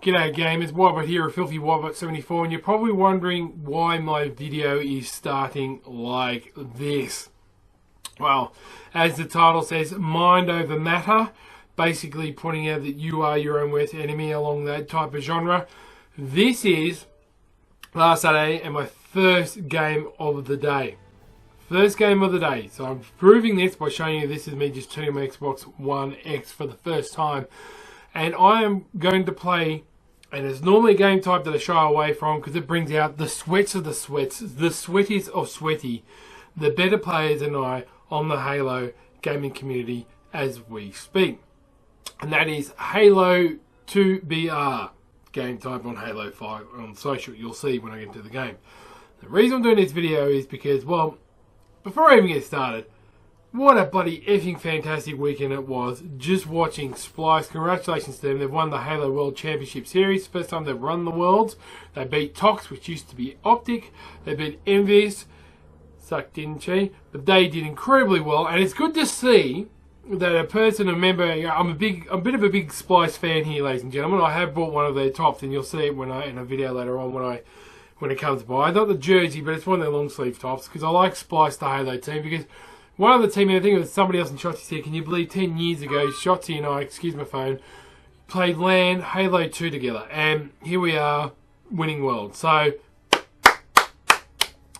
G'day gamers, Wobbit here, a Filthy Wobbit 74, and you're probably wondering why my video is starting like this. Well, as the title says, mind over matter, basically pointing out that you are your own worst enemy along that type of genre. This is last Saturday and my first game of the day. First game of the day. So I'm proving this by showing you this is me just turning my Xbox One X for the first time. And I am going to play, and it's normally a game type that I shy away from because it brings out the sweats of the sweats, the sweaties of sweaty, the better players than I on the Halo gaming community as we speak. And that is Halo5 game type on Halo5 on social. You'll see when I get into the game. The reason I'm doing this video is because, well, before I even get started, what a bloody effing fantastic weekend it was. Just watching Splice. Congratulations to them. They've won the Halo World Championship Series. First time they've run the Worlds. They beat Tox, which used to be Optic. They beat Envious. Sucked in, she. But they did incredibly well. And it's good to see that a person, a member, I'm a bit of a big Splice fan here, ladies and gentlemen. I have bought one of their tops, and you'll see it in a video later on when it comes by. Not the jersey, but it's one of their long sleeve tops, because I like Splice, the Halo team, because one of the team, I think it was somebody else in Shotzi said, can you believe 10 years ago, Shotzi and I, excuse my phone, played LAN Halo 2 together, and here we are winning World. So,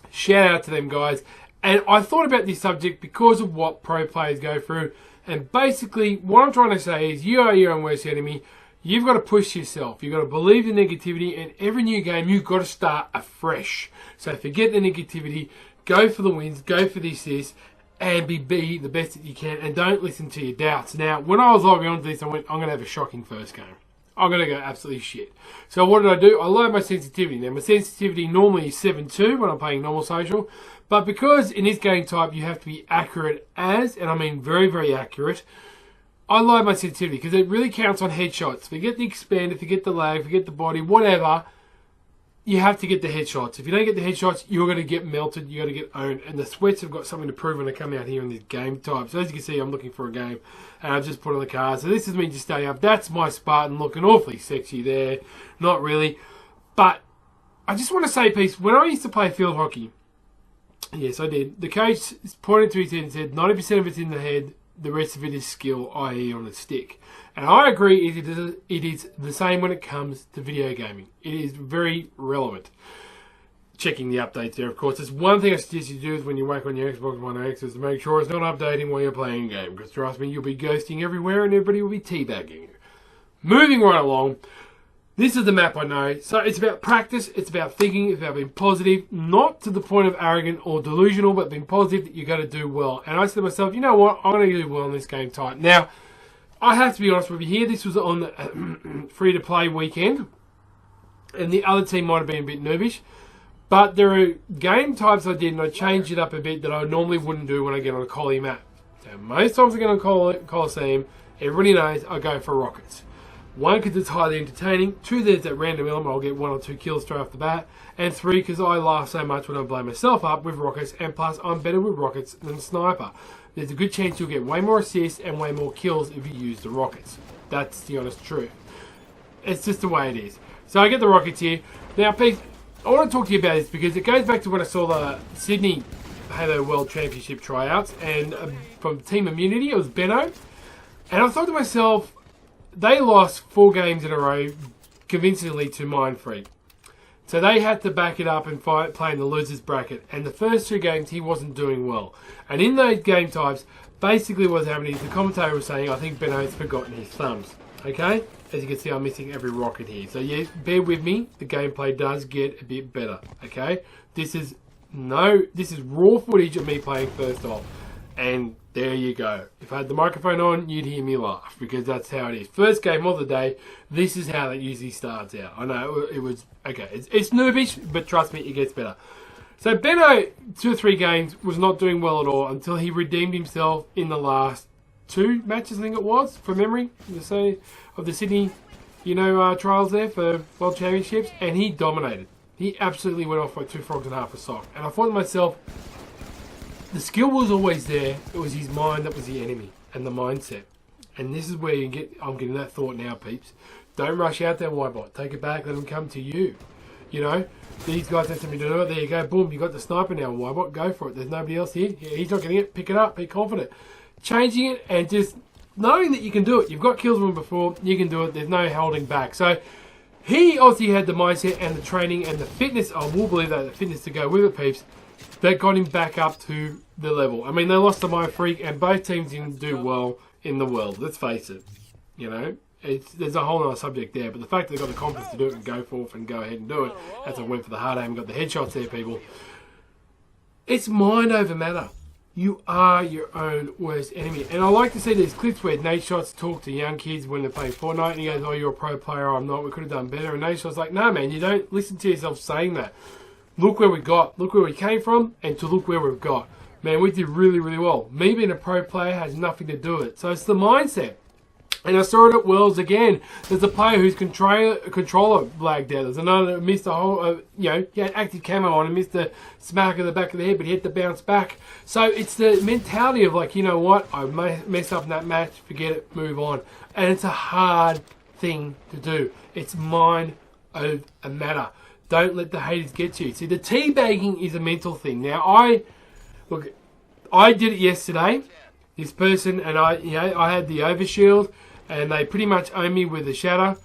shout out to them guys. And I thought about this subject because of what pro players go through, and basically what I'm trying to say is you are your own worst enemy. You've got to push yourself. You've got to believe the negativity, and every new game you've got to start afresh. So forget the negativity, go for the wins, go for the assists, and be the best that you can, and don't listen to your doubts. Now, when I was logging on to this, I went, I'm going to have a shocking first game. I'm going to go absolutely shit. So what did I do? I lowered my sensitivity. Now, my sensitivity normally is 7.2 when I'm playing normal social, but because in this game type you have to be accurate and I mean very, very accurate, I lowered my sensitivity because it really counts on headshots. Forget the expander, forget the lag, forget the body, whatever. You have to get the headshots. If you don't get the headshots, you're going to get melted. You're going to get owned. And the sweats have got something to prove when they come out here in this game type. So as you can see, I'm looking for a game. And I've just put on the card. So this is me just staying up. That's my Spartan looking awfully sexy there. Not really. But I just want to say, peace, when I used to play field hockey, yes, I did. The coach pointed to his head and said, 90% of it's in the head. The rest of it is skill, i.e. on the stick. And I agree, it is the same when it comes to video gaming. It is very relevant. Checking the updates there, of course. There's one thing I suggest you do is when you work on your Xbox One X is to make sure it's not updating while you're playing a game. Because trust me, you'll be ghosting everywhere and everybody will be teabagging you. Moving right along. This is the map I know. So it's about practice, it's about thinking, it's about being positive. Not to the point of arrogant or delusional, but being positive that you got to do well. And I said to myself, you know what? I'm going to do well in this game type. Now, I have to be honest with you here. This was on the free-to-play weekend. And the other team might have been a bit nervous. But there are game types I did, and I changed it up a bit that I normally wouldn't do when I get on a Collie map. So most times I get on Coliseum, everybody knows I go for rockets. One, because it's highly entertaining. Two, there's that random element. I'll get 1 or 2 kills straight off the bat. And 3, because I laugh so much when I blow myself up with rockets. And plus, I'm better with rockets than sniper. There's a good chance you'll get way more assists and way more kills if you use the rockets. That's the honest truth. It's just the way it is. So I get the rockets here. Now, Pete, I want to talk to you about this because it goes back to when I saw the Sydney Halo World Championship tryouts. And from Team Immunity, it was Benno. And I thought to myself, they lost 4 games in a row convincingly to Mindfreak. So they had to back it up and play in the loser's bracket. And the first 2 games, he wasn't doing well. And in those game types, basically what's happening is the commentator was saying, I think Benno's forgotten his thumbs. Okay? As you can see, I'm missing every rocket here. So yeah, bear with me. The gameplay does get a bit better. Okay? This is raw footage of me playing first off. And there you go. If I had the microphone on, you'd hear me laugh because that's how it is. First game of the day, this is how that usually starts out. I know it was, okay, it's nervous, but trust me, it gets better. So Benno, 2 or 3 games, was not doing well at all until he redeemed himself in the last 2 matches, I think it was, from memory, of the Sydney, trials there for World Championships, and he dominated. He absolutely went off by 2 frogs and half a sock. And I thought to myself, the skill was always there. It was his mind that was the enemy and the mindset. And this is where I'm getting that thought now, peeps. Don't rush out there, Ybot. Take it back. Let them come to you. You know, these guys have something to do it. There you go. Boom. You got the sniper now, Ybot. Go for it. There's nobody else here. Yeah, he's not getting it. Pick it up. Be confident. Changing it and just knowing that you can do it. You've got kills from him before. You can do it. There's no holding back. So he obviously had the mindset and the training and the fitness. I will believe that, the fitness to go with it, peeps. That got him back up to the level. I mean, they lost to My Freak, and both teams didn't do well in the world. Let's face it. You know, there's a whole other subject there. But the fact that they got the confidence to do it and go forth and go ahead and do it, as I went for the hard aim and got the headshots there, people. It's mind over matter. You are your own worst enemy. And I like to see these clips where Nate Shots talk to young kids when they're playing Fortnite, and he goes, oh, you're a pro player, I'm not, we could have done better. And Nate Shots like, no, man, you don't listen to yourself saying that. Look where we got, look where we came from, and to look where we've got. Man, we did really, really well. Me being a pro player has nothing to do with it. So it's the mindset. And I saw it at Worlds again. There's a player whose controller lagged out. There's another that missed the whole, he had active camo on and missed the smack of the back of the head, but he had to bounce back. So it's the mentality of like, you know what, I messed up in that match, forget it, move on. And it's a hard thing to do. It's mind over matter. Don't let the haters get you. See, the teabagging is a mental thing. Now, I did it yesterday. This person and I had the overshield, and they pretty much own me with the shatter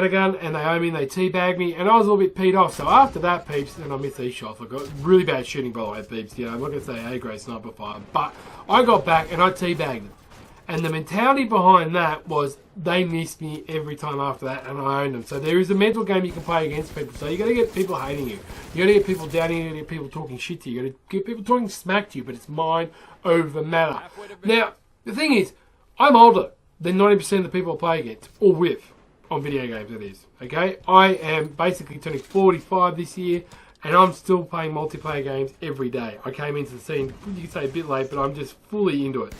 gun, and they own me and they teabagged me, and I was a little bit peed off. So after that, peeps, and I missed these shots. I got really bad shooting, by the way, peeps. You know, I'm not going to say A-grade sniper fire, but I got back and I teabagged them. And the mentality behind that was they missed me every time after that, and I owned them. So there is a mental game you can play against people. So you got to get people hating you. You got to get people doubting you. You got to get people talking shit to you. You got to get people talking smack to you. But it's mind over matter. Now the thing is, I'm older than 90% of the people I play against or with on video games. That is okay. I am basically turning 45 this year, and I'm still playing multiplayer games every day. I came into the scene, you could say a bit late, but I'm just fully into it.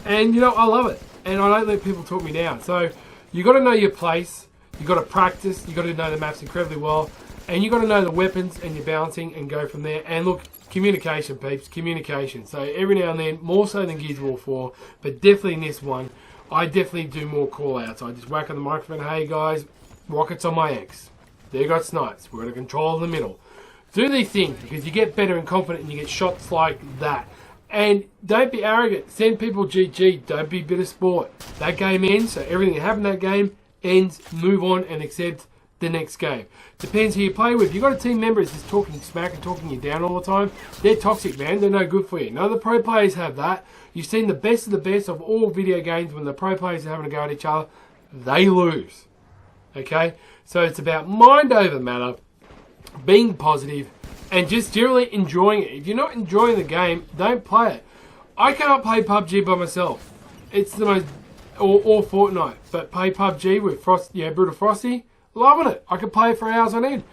And, you know, I love it. And I don't let people talk me down. So, you got to know your place. You got to practice. You got to know the maps incredibly well. And you got to know the weapons and your balancing and go from there. And look, communication, peeps. Communication. So, every now and then, more so than Gears of War 4, but definitely in this one, I definitely do more call-outs. I just whack on the microphone, hey guys, rockets on my X. There got snipes. We're going to control in the middle. Do these things because you get better and confident and you get shots like that. And don't be arrogant. Send people GG. Don't be bitter sport. That game ends, so everything that happened in that game ends. Move on and accept the next game. Depends who you play with. If you've got a team member that's just talking smack and talking you down all the time, they're toxic, man. They're no good for you. None of the pro players have that. You've seen the best of the best of all video games. When the pro players are having a go at each other, they lose. Okay? So it's about mind over matter, being positive, and just generally enjoying it. If you're not enjoying the game, don't play it. I can't play PUBG by myself. It's the most, or Fortnite, but play PUBG with Brutal Frosty, loving it. I can play it for hours on end.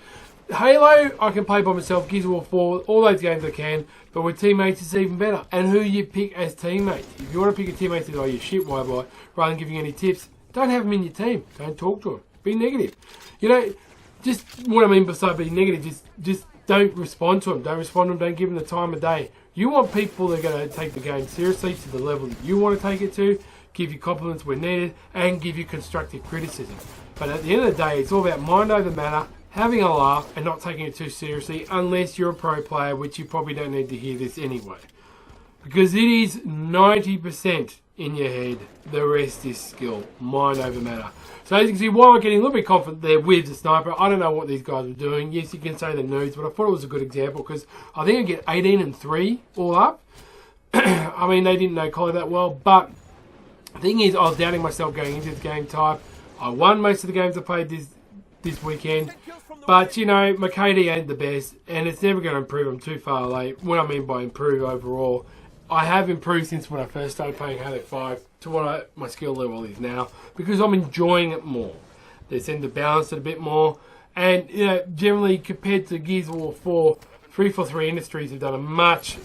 Halo, I can play by myself. Gears of War 4, all those games I can, but with teammates it's even better. And who you pick as teammates. If you want to pick a teammate that, oh, you shit, why, rather than giving you any tips, don't have them in your team. Don't talk to them. Be negative. You know, just what I mean by being negative, just don't respond to them. Don't respond to them. Don't give them the time of day. You want people that are going to take the game seriously to the level that you want to take it to, give you compliments when needed, and give you constructive criticism. But at the end of the day, it's all about mind over matter, having a laugh, and not taking it too seriously, unless you're a pro player, which you probably don't need to hear this anyway. Because it is 90% in your head. The rest is skill. Mind over matter. So as you can see, while I'm getting a little bit confident there with the sniper, I don't know what these guys were doing. Yes, you can say the nudes, but I thought it was a good example because I think I get 18 and 3 all up. I mean, they didn't know Collie that well, but the thing is, I was doubting myself going into this game type. I won most of the games I played this weekend, but you know, my KD ain't the best, and it's never going to improve. I'm too far late. What I mean by improve overall, I have improved since when I first started playing Halo5 to what my skill level is now, because I'm enjoying it more. They seem to balance it a bit more, and you know, generally compared to Gears of War 4, 343 Industries have done a much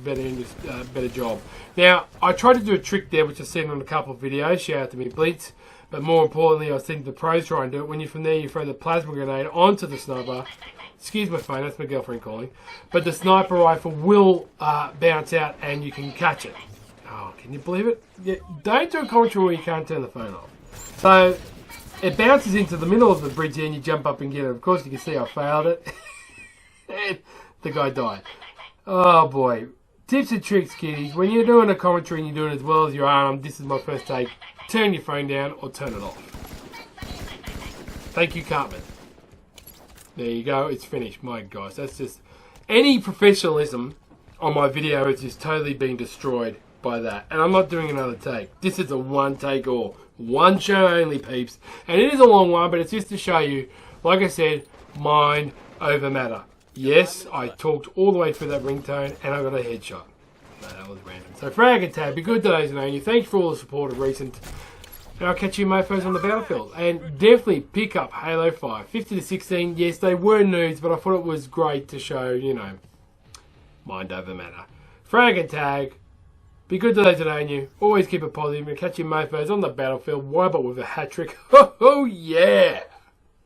better job. Now, I tried to do a trick there, which I've seen on a couple of videos. Shout out to me, Blitz. But more importantly, I think the pros try and do it. When you're from there, you throw the plasma grenade onto the sniper. Excuse my phone, that's my girlfriend calling. But the sniper rifle will bounce out and you can catch it. Oh, can you believe it? Yeah, don't do a commentary where you can't turn the phone off. So, It bounces into the middle of the bridge and you jump up and get it. Of course, you can see I failed it. And the guy died. Oh boy. Tips and tricks, kiddies. When you're doing a commentary and you're doing it as well as your arm, this is my first take. Turn your phone down or turn it off. Thank you, Cartman. There you go. It's finished. My gosh, that's just... Any professionalism on my video has just totally been destroyed by that. And I'm not doing another take. This is a one take or one show only, peeps. And it is a long one, but it's just to show you, like I said, mind over matter. Yes, I talked all the way through that ringtone and I got a headshot. No, that was random. So frag and tab, be good to those who know you. Thank you for all the support of recent. And I'll catch you mofos on the battlefield. And definitely pick up Halo 5. 50 to 16, yes, they were nudes, but I thought it was great to show, you know, mind over matter. Frag and tag. Be good to those that own you. Always keep it positive and catch your mofos on the battlefield. Why but with a hat trick? Oh yeah!